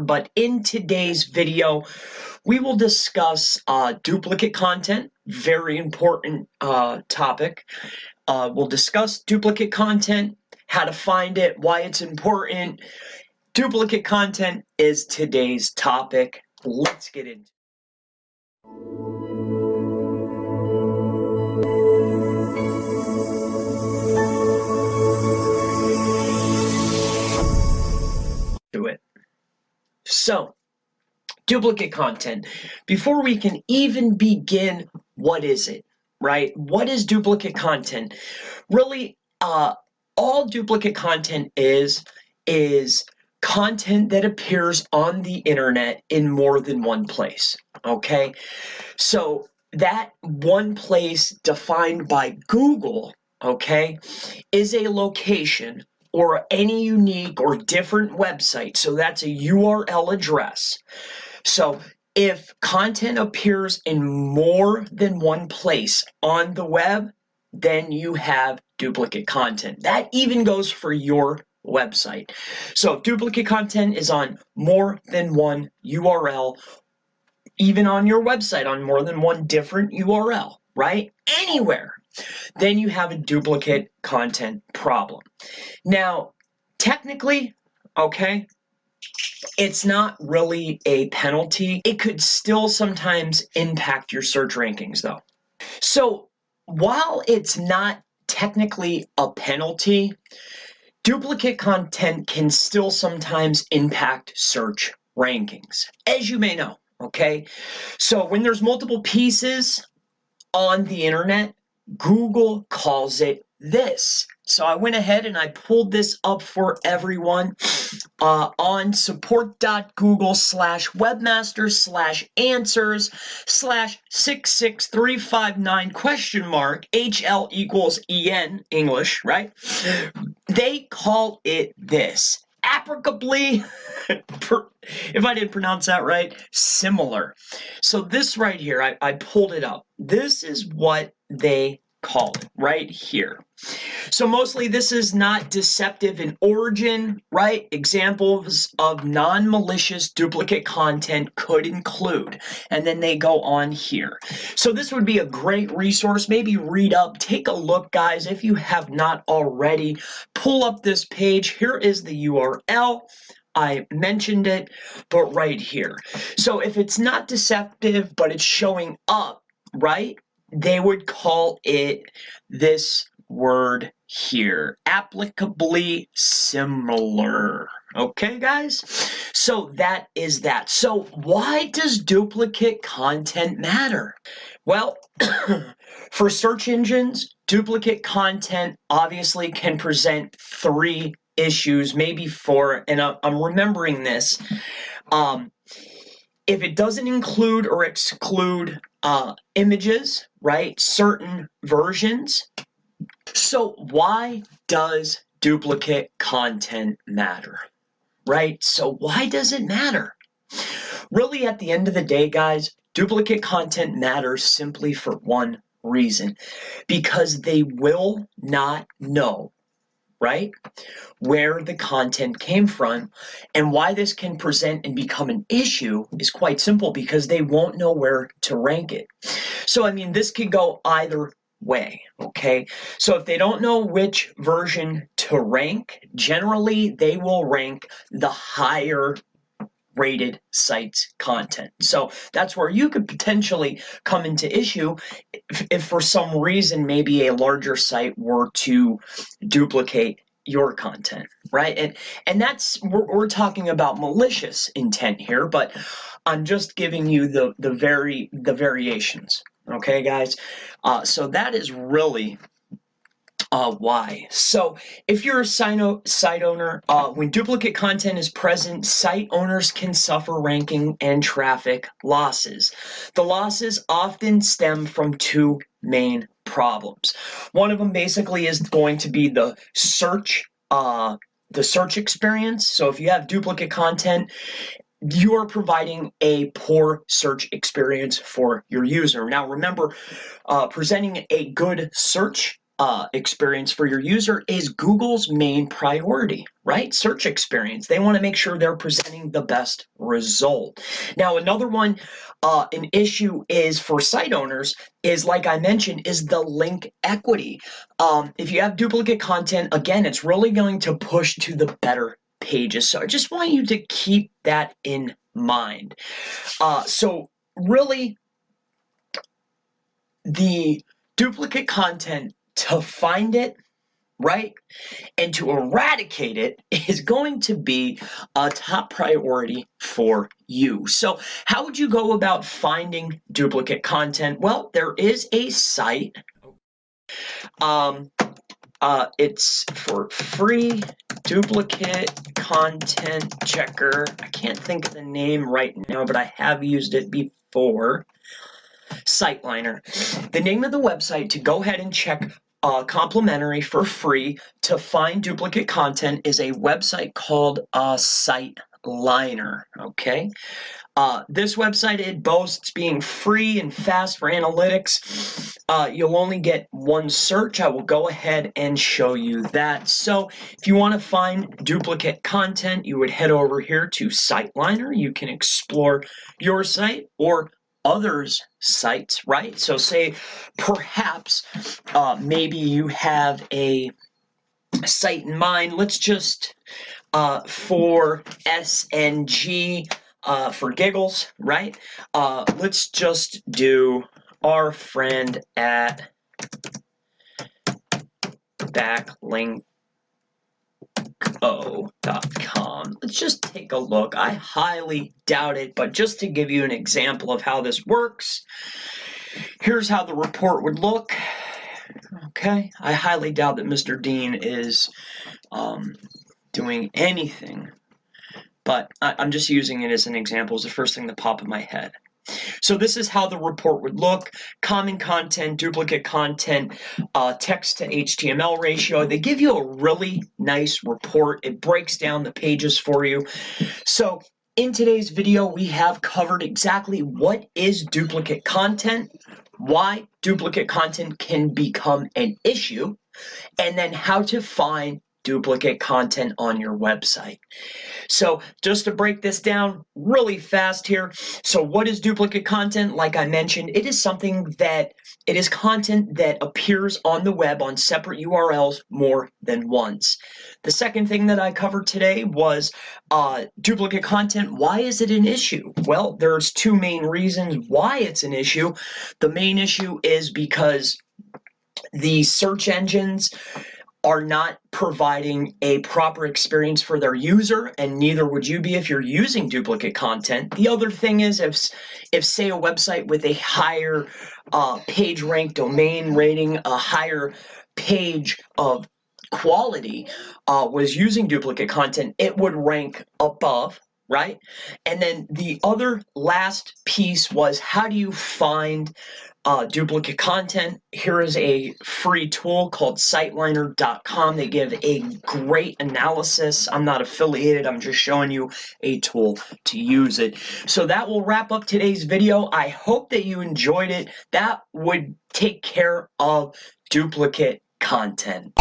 But in today's video, we will discuss duplicate content, very important topic. We'll discuss duplicate content, how to find it, why it's important. Duplicate content is today's topic. Let's get into it. So, duplicate content. Before we can even begin, what is it, right? What is duplicate content? Really, all duplicate content is content that appears on the internet in more than one place, okay? So that one place defined by Google, okay, is a location or any unique or different website. So that's a URL address. So if content appears in more than one place on the web, then you have duplicate content. That even goes for your website. So if duplicate content is on more than one URL, even on your website, on more than one different URL, right? Anywhere, then you have a duplicate content problem. Now, technically, okay, it's not really a penalty. It could still sometimes impact your search rankings, though. So while it's not technically a penalty, duplicate content can still sometimes impact search rankings, as you may know, okay? So when there's multiple pieces on the internet, Google calls it this. So I went ahead and I pulled this up for everyone on support.google/webmaster/answers/66359 HL equals EN English, right? They call it this. Applicably, if I didn't pronounce that right, similar. So this right here, I pulled it up. This is what they call it right here. So mostly this is not deceptive in origin, right? Examples of non-malicious duplicate content could include, and then they go on here. So this would be a great resource. Maybe read up, take a look, guys, if you have not already. Pull up this page. Here is the URL. I mentioned it, but right here. So if it's not deceptive, but it's showing up, right? They would call it this word here, applicably similar. Okay, guys? So that is that. So why does duplicate content matter? Well, for search engines, duplicate content obviously can present three issues, maybe four, and I'm remembering this. If it doesn't include or exclude images, right, certain versions. So why does duplicate content matter, right? So why does it matter? Really, at the end of the day, guys, duplicate content matters simply for one reason, because they will not know, right, where the content came from. And why this can present and become an issue is quite simple, because they won't know where to rank it. So, I mean, this could go either way, okay? So if they don't know which version to rank, generally they will rank the higher rated site's content. So that's where you could potentially come into issue if for some reason maybe a larger site were to duplicate your content, right? And that's, we're talking about malicious intent here, but I'm just giving you the variations, okay, guys? So that is really why. So if you're a site owner, when duplicate content is present, site owners can suffer ranking and traffic losses. The losses often stem from two main problems. One of them basically is going to be the search experience. So if you have duplicate content, you are providing a poor search experience for your user. Now remember, presenting a good search experience for your user is Google's main priority, right? Search experience. They want to make sure they're presenting the best result. Now, another one, an issue is for site owners is, like I mentioned, is the link equity. If you have duplicate content, again, it's really going to push to the better pages. So I just want you to keep that in mind. So really, the duplicate content, to find it, right, and to eradicate it is going to be a top priority for you. So how would you go about finding duplicate content? Well, there is a site. It's for free duplicate content checker. I can't think of the name right now, but I have used it before. SiteLiner. The name of the website to go ahead and check complimentary for free to find duplicate content is a website called SiteLiner. Okay. This website, it boasts being free and fast for analytics. You'll only get one search. I will go ahead and show you that. So if you want to find duplicate content, you would head over here to SiteLiner. You can explore your site or others' sites, right? So say perhaps maybe you have a site in mind. Let's just for SNG, for giggles, right? Let's just do our friend at backlinkco.com. Let's just take a look. I highly doubt it, but just to give you an example of how this works, here's how the report would look. Okay, I highly doubt that Mr. Dean is doing anything, but I'm just using it as an example. It's the first thing that popped in my head. So this is how the report would look. Common content, duplicate content, text to HTML ratio. They give you a really nice report. It breaks down the pages for you. So in today's video, we have covered exactly what is duplicate content, why duplicate content can become an issue, and then how to find duplicate content on your website. So just to break this down really fast here. So what is duplicate content? Like I mentioned, it is something that it is content that appears on the web on separate URLs more than once. The second thing that I covered today was duplicate content. Why is it an issue? Well, there's two main reasons why it's an issue. The main issue is because the search engines are not providing a proper experience for their user, and neither would you be if you're using duplicate content. The other thing is if say a website with a higher page rank domain rating, a higher page of quality was using duplicate content, it would rank above, right? And then the other last piece was, how do you find duplicate content? Here is a free tool called siteliner.com. They give a great analysis. I'm not affiliated. I'm just showing you a tool to use it. So that will wrap up today's video. I hope that you enjoyed it. That would take care of duplicate content.